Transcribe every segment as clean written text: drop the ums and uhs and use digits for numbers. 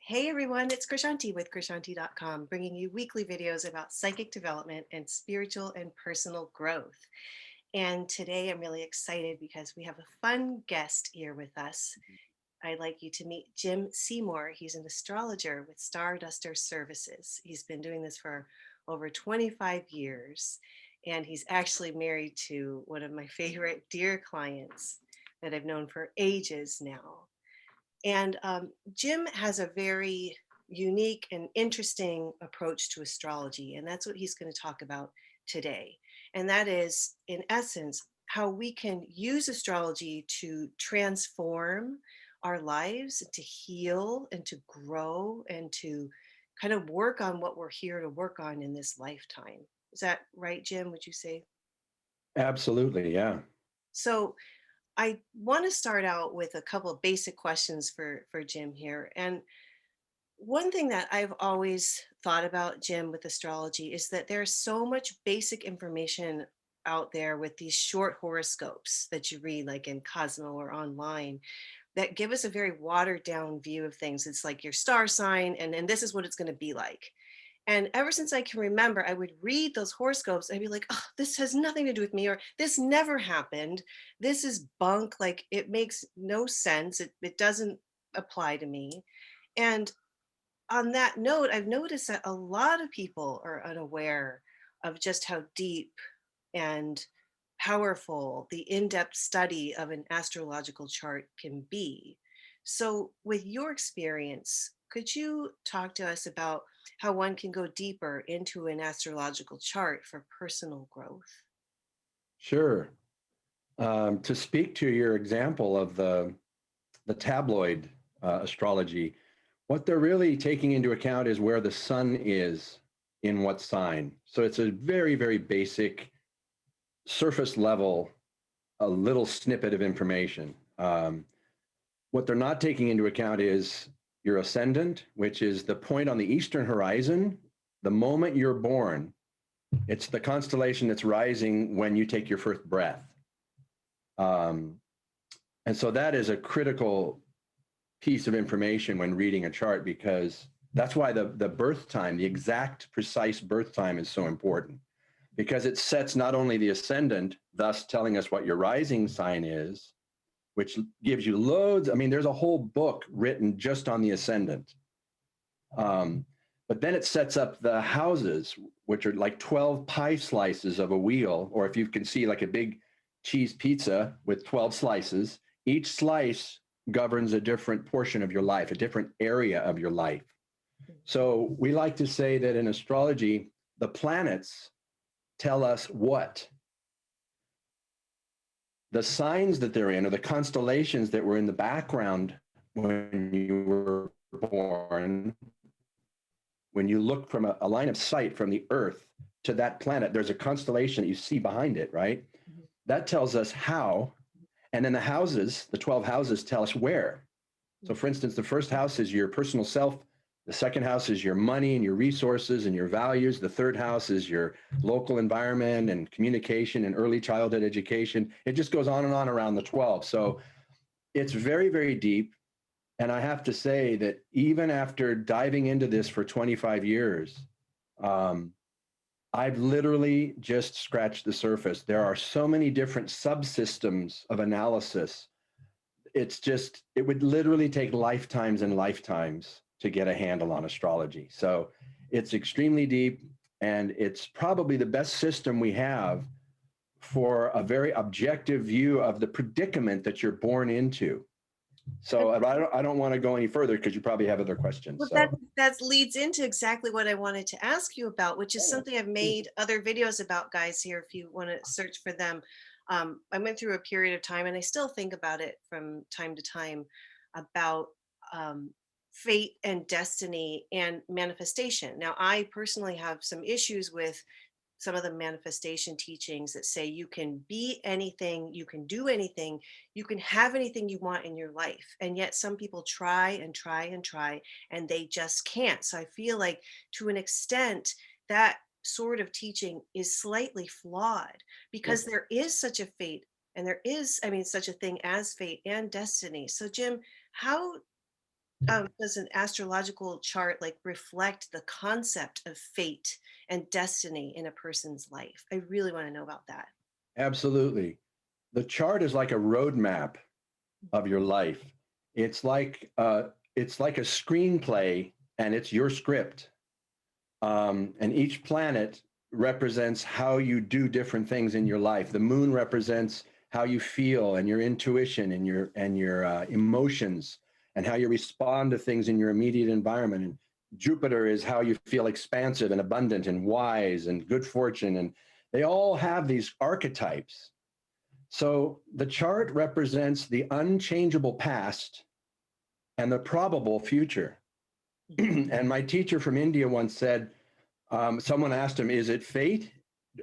Hey everyone, it's Krishanti with Krishanti.com, bringing you weekly videos about psychic development and spiritual and personal growth. And today I'm really excited because we have a fun guest here with us. I'd like you to meet Jim Seymour. He's an astrologer with Starduster Services. He's been doing this for over 25 years, and he's actually married to one of my favorite dear clients that I've known for ages now. And Jim has a very unique and interesting approach to astrology. And that's what he's going to talk about today. And that is, in essence, how we can use astrology to transform our lives, to heal and to grow and to kind of work on what we're here to work on in this lifetime. Is that right, Jim? Would you say? Absolutely, yeah. So, I want to start out with a couple of basic questions for Jim here. And one thing that I've always thought about, Jim, with astrology is that there's so much basic information out there with these short horoscopes that you read, like in Cosmo or online, that give us a very watered down view of things. It's like your star sign, and this is what it's going to be like. And ever since I can remember, I would read those horoscopes and be like, oh, this has nothing to do with me, or this never happened. This is bunk. Like it makes no sense. It doesn't apply to me. And on that note, I've noticed that a lot of people are unaware of just how deep and powerful the in depth study of an astrological chart can be. So, with your experience, could you talk to us about how one can go deeper into an astrological chart for personal growth? Sure. To speak to your example of the tabloid astrology, what they're really taking into account is where the sun is in what sign. So it's a very, very basic, surface level, a little snippet of information. What they're not taking into account is your ascendant, which is the point on the eastern horizon. The moment you're born, it's the constellation that's rising when you take your first breath. Um, and so that is a critical piece of information when reading a chart, because that's why the birth time, the exact precise birth time, is so important, because it sets not only the ascendant, thus telling us what your rising sign is, which gives you loads. I mean, there's a whole book written just on the ascendant. Um, but then it sets up the houses, which are like 12 pie slices of a wheel, or if you can see like a big cheese pizza with 12 slices, each slice governs a different portion of your life, a different area of your life. So we like to say that in astrology, the planets tell us what the signs that they're in, or the constellations that were in the background when you were born. When you look from a line of sight from the Earth to that planet, there's a constellation that you see behind it, right? Mhm. That tells us how. And then the houses, the 12 houses, tell us where. So, for instance, the first house is your personal self. The second house is your money and your resources and your values. The third house is your local environment and communication and early childhood education. It just goes on and on around the 12. So it's very, very deep. And I have to say that even after diving into this for 25 years, um, I've literally just scratched the surface. There are so many different subsystems of analysis. It's just, it would literally take lifetimes and lifetimes to get a handle on astrology. So it's extremely deep, and it's probably the best system we have for a very objective view of the predicament that you're born into. So I don't want to go any further because you probably have other questions. Well, that So that leads into exactly what I wanted to ask you about, which is oh, something I've cool. made other videos about, guys. Here, if you want to search for them, I went through a period of time, and I still think about it from time to time about um, fate and destiny and manifestation. Now, I personally have some issues with some of the manifestation teachings that say you can be anything, you can do anything, you can have anything you want in your life. And yet some people try and try and try and they just can't. So I feel like to an extent that sort of teaching is slightly flawed Yeah. because there is such a fate and there is, I mean, such a thing as fate and destiny. So Jim, how Does an astrological chart like reflect the concept of fate and destiny in a person's life? I really want to know about that. Absolutely. The chart is like a roadmap of your life. It's like a screenplay, and it's your script. And each planet represents how you do different things in your life. The moon represents how you feel and your intuition and your emotions and how you respond to things in your immediate environment. And Jupiter is how you feel expansive and abundant and wise and good fortune. And they all have these archetypes. So the chart represents the unchangeable past and the probable future. And my teacher from India once said, someone asked him, is it fate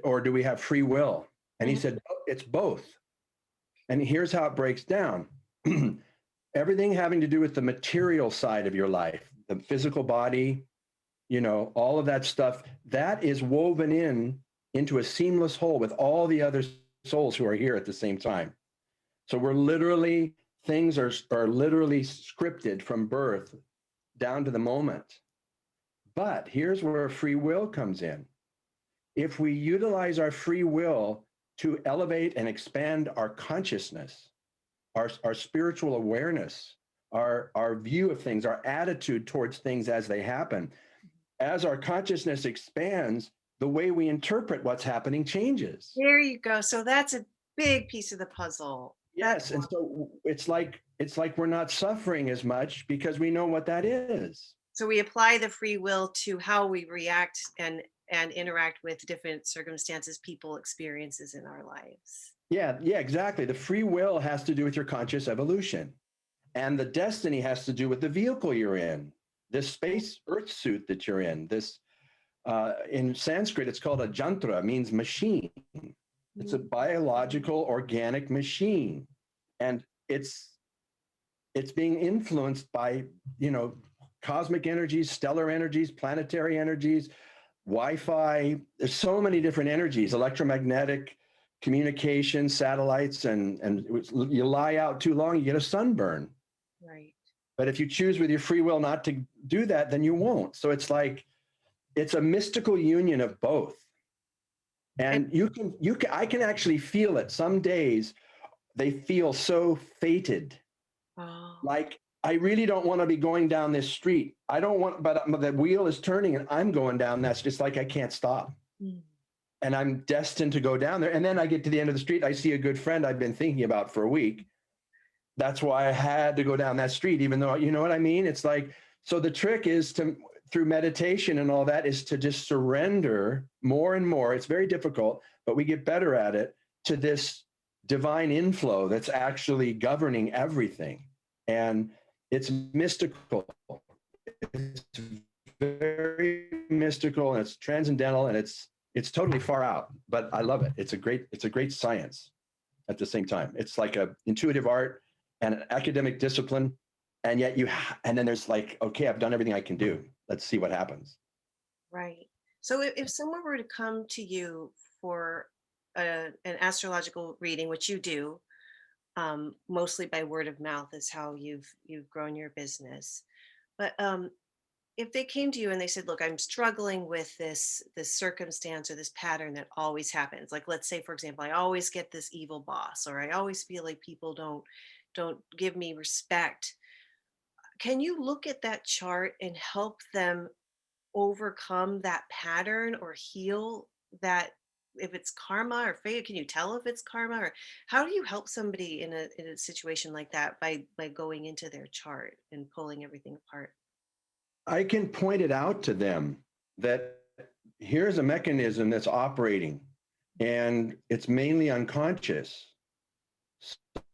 or do we have free will? And he Mhm. said, "Oh, it's both." And here's how it breaks down. Everything having to do with the material side of your life, the physical body, all of that stuff, that is woven into a seamless whole with all the other souls who are here at the same time. So things are literally scripted from birth down to the moment. But here's where free will comes in. If we utilize our free will to elevate and expand our consciousness, our spiritual awareness, our view of things, our attitude towards things as they happen, as our consciousness expands, the way we interpret what's happening changes. There you go. So that's a big piece of the puzzle. That's Yes, and so it's like we're not suffering as much because we know what that is. so we apply the free will to how we react and interact with different circumstances, people, experiences in our lives. Yeah, yeah, exactly. The free will has to do with your conscious evolution, and the destiny has to do with the vehicle you're in, this space earth suit that you're in. This in Sanskrit, it's called a jantra, means machine. It's a Mm. biological organic machine, and it's being influenced by cosmic energies, stellar energies, planetary energies, Wi-Fi. There's so many different energies, electromagnetic, communication, satellites, and you lie out too long, you get a sunburn. Right. But if you choose with your free will not to do that, then you won't. So it's a mystical union of both. And And I can actually feel it. Some days they feel so fated. oh, Like, I really don't want to be going down this street. I don't want, but the wheel is turning and I'm going down. That's just like I can't stop. mm, And I'm destined to go down there. And then I get to the end of the street. I see a good friend I've been thinking about for a week. That's why I had to go down that street, even though, you know what I mean? It's like, so the trick is through meditation and all that, is to just surrender more and more. It's very difficult, but we get better at it, to this divine inflow that's actually governing everything. And it's mystical. It's very mystical, and it's transcendental, and it's totally far out, but I love it. It's a great science at the same time. It's like a intuitive art and an academic discipline. And yet and then there's like, okay, I've done everything I can do. Let's see what happens. right. So if someone were to come to you for an astrological reading, which you do, mostly by word of mouth is how you've grown your business. But if they came to you and they said, "Look, I'm struggling with this circumstance or this pattern that always happens." Like, let's say, for example, I always get this evil boss, or I always feel like people don't give me respect. Can you look at that chart and help them overcome that pattern or heal that? If it's karma or fate, can you tell if it's karma, or how do you help somebody in a situation like that by going into their chart and pulling everything apart? I can point it out to them that here's a mechanism that's operating, and it's mainly unconscious.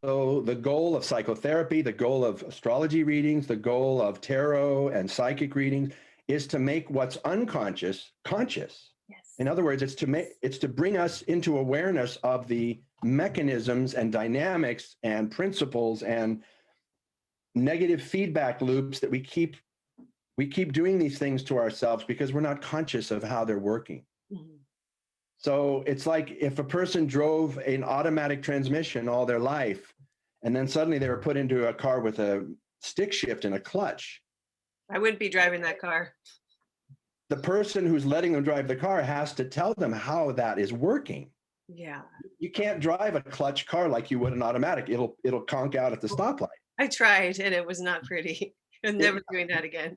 So the goal of psychotherapy, the goal of astrology readings, the goal of tarot and psychic readings is to make what's unconscious conscious. Yes. In other words, it's to bring us into awareness of the mechanisms and dynamics and principles and negative feedback loops that we keep doing these things to ourselves because we're not conscious of how they're working. Mhm. So it's like if a person drove an automatic transmission all their life, and then suddenly they were put into a car with a stick shift and a clutch. I wouldn't be driving that car. The person who's letting them drive the car has to tell them how that is working. Yeah. You can't drive a clutch car like you would an automatic. It'll conk out at the stoplight. I tried and it was not pretty. I'm never doing that again.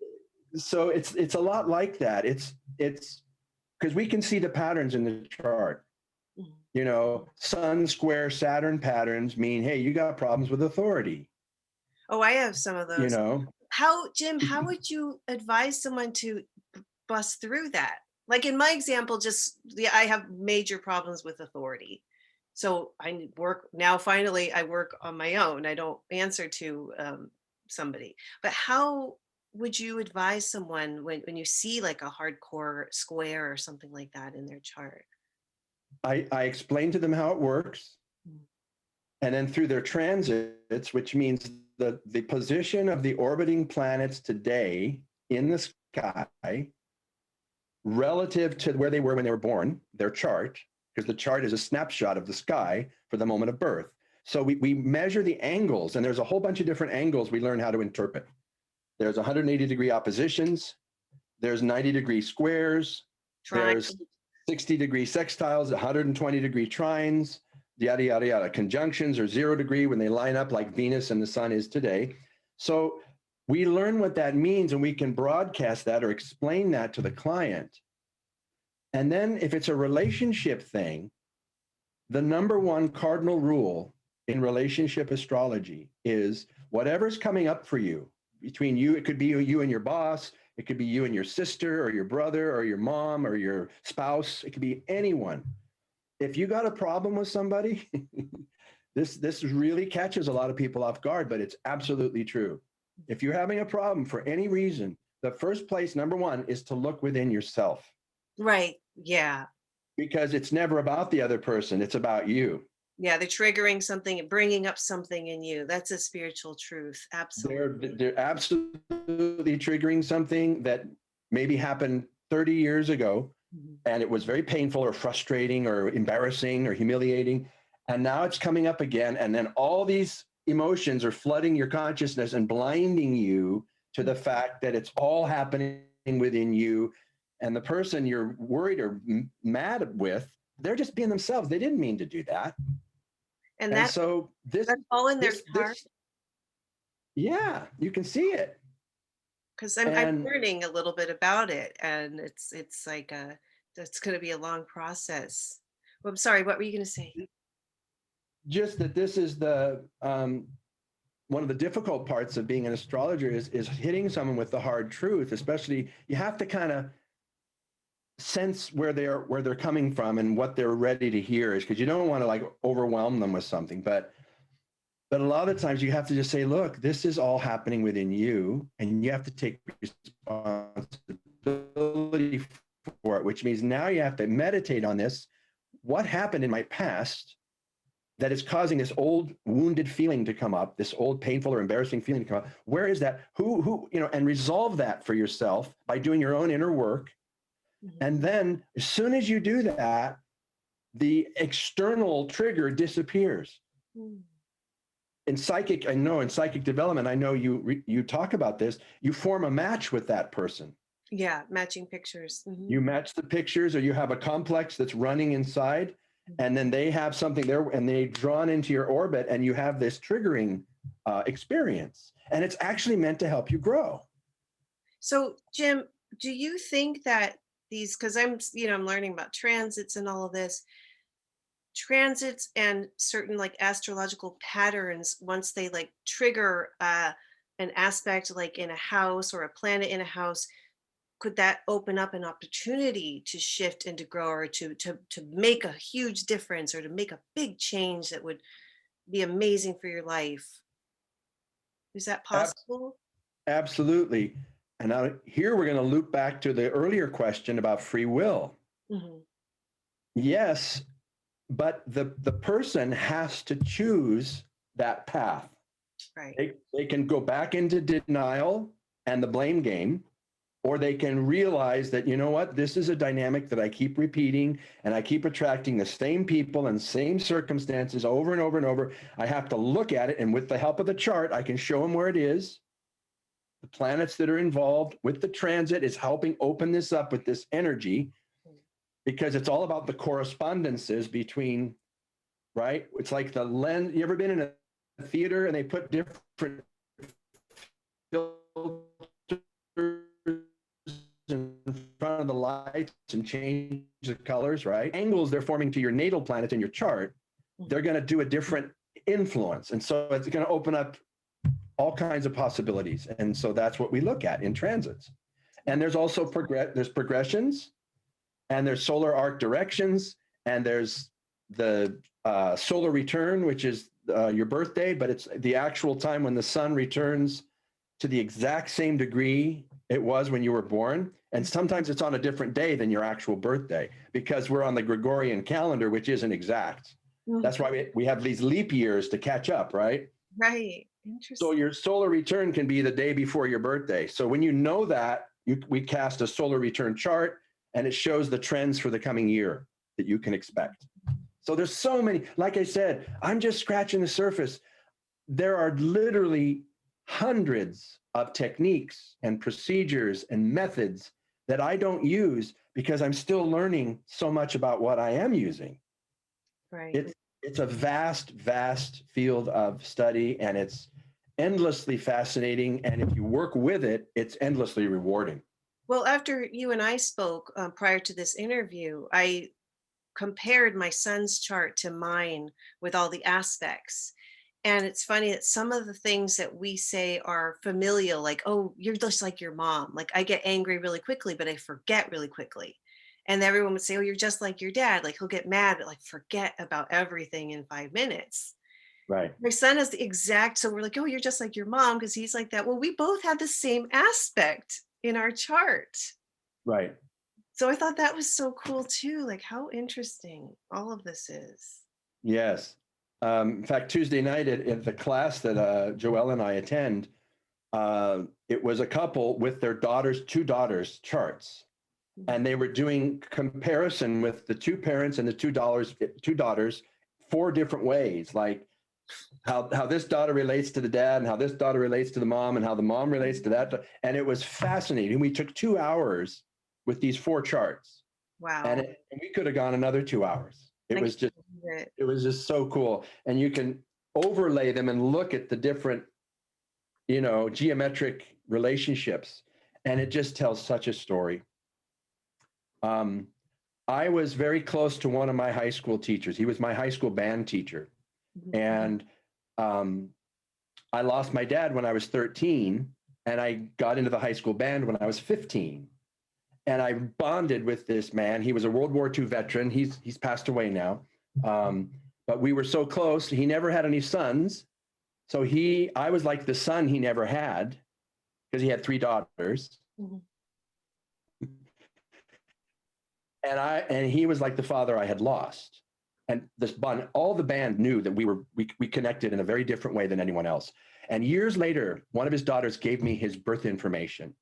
So it's a lot like that. It's because we can see the patterns in the chart. Mhm. You know, Sun square Saturn patterns mean, hey, you got problems with authority. Oh, I have some of You those. know, Jim, how would you advise someone to bust through that? Like in my example, just yeah, I have major problems with authority. So work now. Finally, I work on my own. I don't answer to somebody. But how would you advise someone when you see like a hardcore square or something like that in their chart? I explain to them how it works, Mm. and then through their transits, which means the position of the orbiting planets today in the sky relative to where they were when they were born, their chart, because the chart is a snapshot of the sky for the moment of birth. So we measure the angles, and there's a whole bunch of different angles we learn how to interpret. There's 180-degree oppositions, there's 90-degree squares, Trying. there's 60-degree sextiles, 120-degree trines, yada, yada, yada. Conjunctions are 0 degree when they line up like Venus and the sun is today. So we learn what that means, and we can broadcast that or explain that to the client. And then if it's a relationship thing, the number one cardinal rule in relationship astrology is whatever's coming up for you, between you, it could be you and your boss, it could be you and your sister or your brother or your mom or your spouse, it could be anyone. If you got a problem with somebody, this really catches a lot of people off guard, but it's absolutely true. If you're having a problem for any reason, the first place, number one, is to look within yourself. Right. Yeah. Because it's never about the other person, it's about you. Yeah. They're triggering something and bringing up something in you. That's a spiritual truth. Absolutely. They're absolutely triggering something that maybe happened 30 years ago, Mhm. and it was very painful or frustrating or embarrassing or humiliating. And now it's coming up again. And then all these emotions are flooding your consciousness and blinding you to the fact that it's all happening within you. And the person you're worried or mad with, they're just being themselves. They didn't mean to do that. And And so that's all in their chart. this, yeah, you can see it. Because I'm And learning a little bit about it, and it's like that's going to be a long process. Well, I'm sorry. What were you going to say? just that this is the one of the difficult parts of being an astrologer is hitting someone with the hard truth. Especially, you have to kind of sense where they're coming from and what they're ready to hear, is because you don't want to like overwhelm them with something. But a lot of the times you have to just say, look, this is all happening within you, and you have to take responsibility for it, which means now you have to meditate on this. What happened in my past that is causing this old wounded feeling to come up, this old painful or embarrassing feeling to come up? Where is that? Who, and resolve that for yourself by doing your own inner work. Mhm. And then as soon as you do that, the external trigger disappears. Mm. In psychic development, I know you talk about this. You form a match with that person. Yeah, matching pictures. Mhm. You match the pictures, or you have a complex that's running inside, and then they have something there, and they drawn into your orbit, and you have this triggering experience, and it's actually meant to help you grow. So, Jim, do you think that these, because I'm learning about transits and all of this, transits and certain like astrological patterns, once they like trigger an aspect like in a house or a planet in a house, could that open up an opportunity to shift and to grow or to make a huge difference or to make a big change that would be amazing for your life? Is that Ab- possible? Absolutely. And now here we're going to loop back to the earlier question about free will. Mhm. Yes, but the person has to choose that path. Right. They can go back into denial and the blame game, or they can realize that, you know what, this is a dynamic that I keep repeating, and I keep attracting the same people and same circumstances over and over and over. I have to look at it, and with the help of the chart, I can show them where it is. planets that are involved with the transit is helping open this up with this energy, because it's all about the correspondences between, right? It's like the lens. You ever been in a theater and they put different filters in front of the lights and change the colors, right? Angles they're forming to your natal planets in your chart, they're going to do a different influence. And so it's going to open up all kinds of possibilities. And so that's what we look at in transits. And there's also there's progressions, and there's solar arc directions, and there's the solar return, which is your birthday, but it's the actual time when the sun returns to the exact same degree it was when you were born. And sometimes it's on a different day than your actual birthday, because we're on the Gregorian calendar, which isn't exact. That's why we have these leap years to catch up, right? Right. Interesting. So your solar return can be the day before your birthday. So when you know that, we cast a solar return chart, and it shows the trends for the coming year that you can expect. So there's so many, like I said, I'm just scratching the surface. There are literally hundreds of techniques and procedures and methods that I don't use because I'm still learning so much about what I am using. Right. It's a vast, vast field of study, and it's endlessly fascinating. And if you work with it, it's endlessly rewarding. Well, after you and I spoke prior to this interview, I compared my son's chart to mine with all the aspects. And it's funny that some of the things that we say are familial, like, oh, you're just like your mom. Like, I get angry really quickly, but I forget really quickly. And everyone would say, oh, you're just like your dad. Like, he'll get mad, but like forget about everything in 5 minutes. Right. My son is the exact, so we're like, oh, you're just like your mom, because he's like that. Well, we both have the same aspect in our chart. Right. So I thought that was so cool too. Like, how interesting all of this is. Yes. In fact, Tuesday night at the class that Joelle and I attend, it was a couple with their two daughters' charts, and they were doing comparison with the two parents and the two daughters, 4 different ways, like how this daughter relates to the dad, and how this daughter relates to the mom, and how the mom relates to that. And it was fascinating. We took 2 hours with these 4 charts, Wow. and we could have gone another 2 hours. It was just so cool. And you can overlay them and look at the different, geometric relationships, and it just tells such a story. I was very close to one of my high school teachers. He was my high school band teacher. And I lost my dad when I was 13, and I got into the high school band when I was 15. And I bonded with this man. He was a World War II veteran. He's passed away now. But we were so close. He never had any sons. So I was like the son he never had, because he had 3 daughters. And he was like the father I had lost. And this bond, all the band knew that we connected in a very different way than anyone else. And years later, one of his daughters gave me his birth information.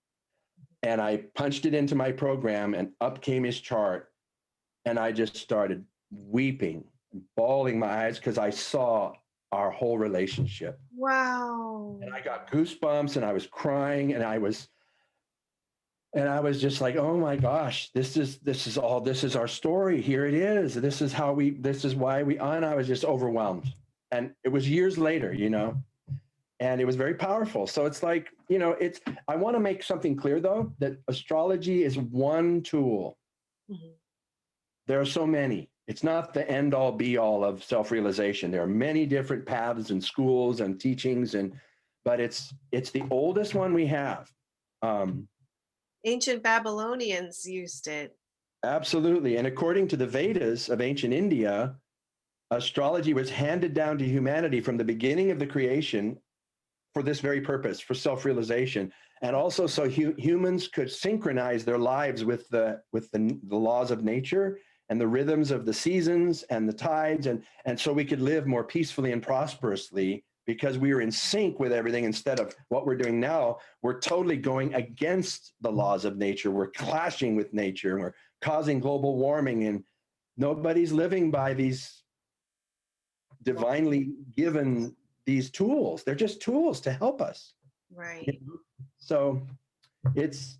And I punched it into my program, and up came his chart. And I just started weeping, bawling my eyes, because I saw our whole relationship. Wow. And I got goosebumps, and I was crying, and I was just like, oh my gosh, this is our story. Here it is. This is why and I was just overwhelmed. And it was years later, and it was very powerful. So it's like, I want to make something clear though, that astrology is one tool. There are so many. It's not the end all be all of self-realization. There are many different paths and schools and teachings, but it's the oldest one we have. Ancient Babylonians used it. Absolutely. And according to the Vedas of ancient India, astrology was handed down to humanity from the beginning of the creation for this very purpose, for self-realization, and also so humans could synchronize their lives with the laws of nature and the rhythms of the seasons and the tides, and so we could live more peacefully and prosperously, because we were in sync with everything. Instead of what we're doing now, we're totally going against the laws of nature. We're clashing with nature, and we're causing global warming, and nobody's living by these divinely given these tools. They're just tools to help us. Right. So it's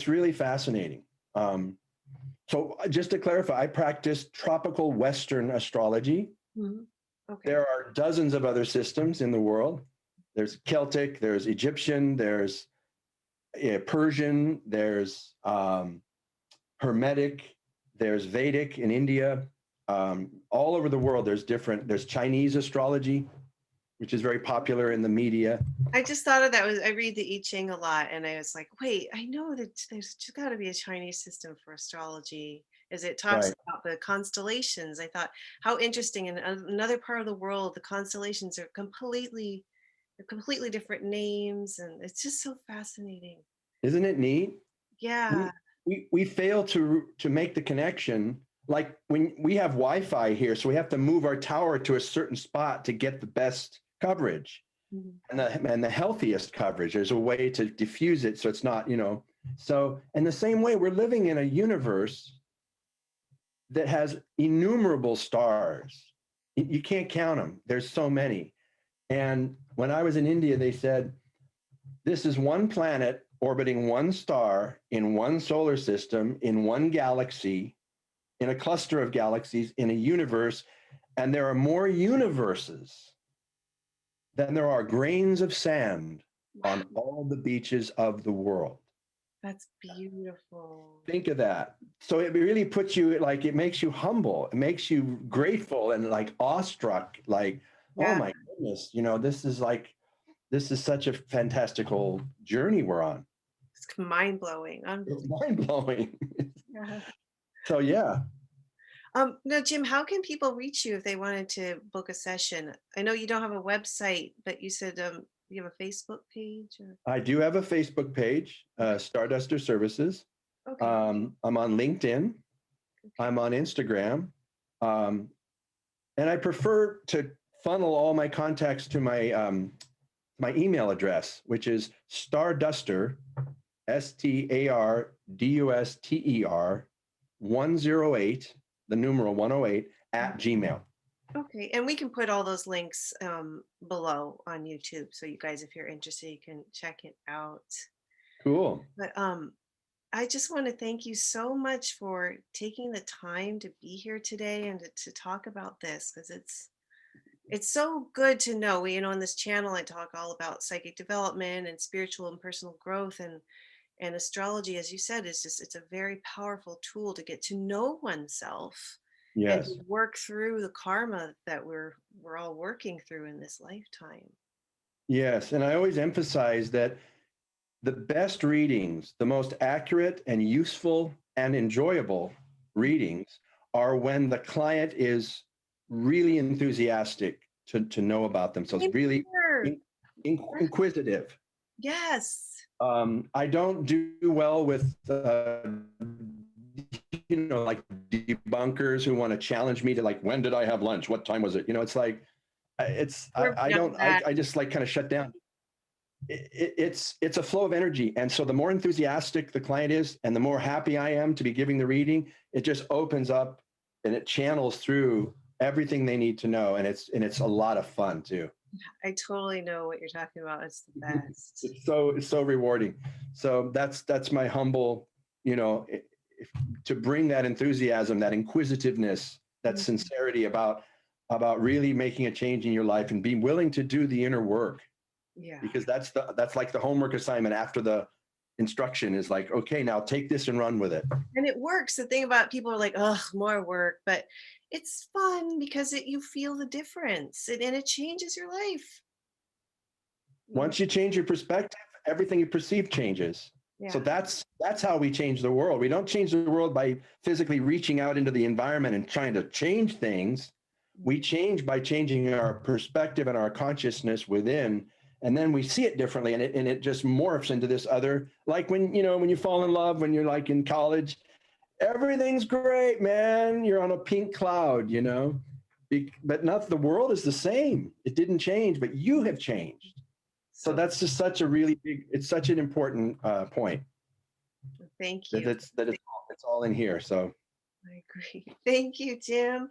really fascinating. So just to clarify, I practice tropical Western astrology. Mhm. Okay. There are dozens of other systems in the world. There's Celtic, there's Egyptian, there's Persian, there's Hermetic, there's Vedic in India. All over the world, there's Chinese astrology, which is very popular in the media. I just thought of that was I read the I Ching a lot and I was like, wait, I know that there's just got to be a Chinese system for astrology as it talks Right. about the constellations. I thought how interesting in another part of the world the constellations are completely different names and it's just so fascinating. Isn't it neat? Yeah. We fail to make the connection. Like when we have Wi-Fi here, so we have to move our tower to a certain spot to get the best coverage Mhm. and the healthiest coverage. There's a way to diffuse it so it's not, So in the same way, we're living in a universe that has innumerable stars. You can't count them. There's so many. And when I was in India, they said, this is one planet orbiting one star in one solar system, in one galaxy, in a cluster of galaxies, in a universe. And there are more universes than there are grains of sand on Wow, all the beaches of the world. that's beautiful. Think of that. So it really puts you like, it makes you humble, it makes you grateful and like awestruck, like, oh Yeah, my goodness, this is such a fantastical journey we're on. it's mind blowing. It's Unbelievable. mind blowing. Yeah. So yeah, Now, Jim, how can people reach you if they wanted to book a session? I know you don't have a website, but you said you have a Facebook page or I do have a Facebook page, okay, Starduster Services. okay, I'm on LinkedIn. okay. I'm on Instagram. Um, and I prefer to funnel all my contacts to my email address, which is starduster, STARDUSTER 108, the numeral 108 Mhm. at Gmail. Okay, and we can put all those links below on YouTube, so you guys, if you're interested, you can check it out. Cool. But I just want to thank you so much for taking the time to be here today and to talk about this because it's so good to know. On this channel, I talk all about psychic development and spiritual and personal growth, and astrology, as you said, is just it's a very powerful tool to get to know oneself and to Yes. work through the karma that we're all working through in this lifetime. Yes. And I always emphasize that the best readings, the most accurate and useful and enjoyable readings are when the client is really enthusiastic to know about themselves, Same really here. inquisitive. Yes. I don't do well with, like debunkers who want to challenge me to like, when did I have lunch? What time was it? It's like, We're I beyond don't, that. I just like kind of shut down. It's a flow of energy, and so the more enthusiastic the client is and the more happy I am to be giving the reading, it just opens up and it channels through everything they need to know, and it's a lot of fun too. I totally know what you're talking about. It's the best. It's so rewarding. So that's my humble, you know if, to bring that enthusiasm, that inquisitiveness, that Mhm. sincerity about really making a change in your life and being willing to do the inner work, Yeah. because that's like the homework assignment after the instruction is like, okay, now take this and run with it. And it works. The thing about people are like, oh, more work, but it's fun because you feel the difference and it changes your life. You know? Once you change your perspective, everything you perceive changes. So Yeah. that's how we change the world. We don't change the world by physically reaching out into the environment and trying to change things. We change by changing our perspective and our consciousness within, and then we see it differently, and it just morphs into this other, like when you fall in love when you're like in college, everything's great, man. You're on a pink cloud. But not the world is the same. It didn't change, but you have changed. So So that's just such a really big. It's such an important point thank that you. it's all in here. So I agree. Thank you, Jim.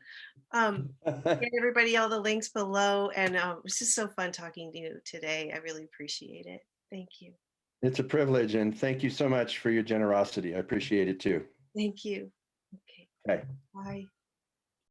Get everybody all the links below. And it's just so fun talking to you today. I really appreciate it. Thank you. It's a privilege, and thank you so much for your generosity. I appreciate it too. Thank you. Okay. Okay. Bye.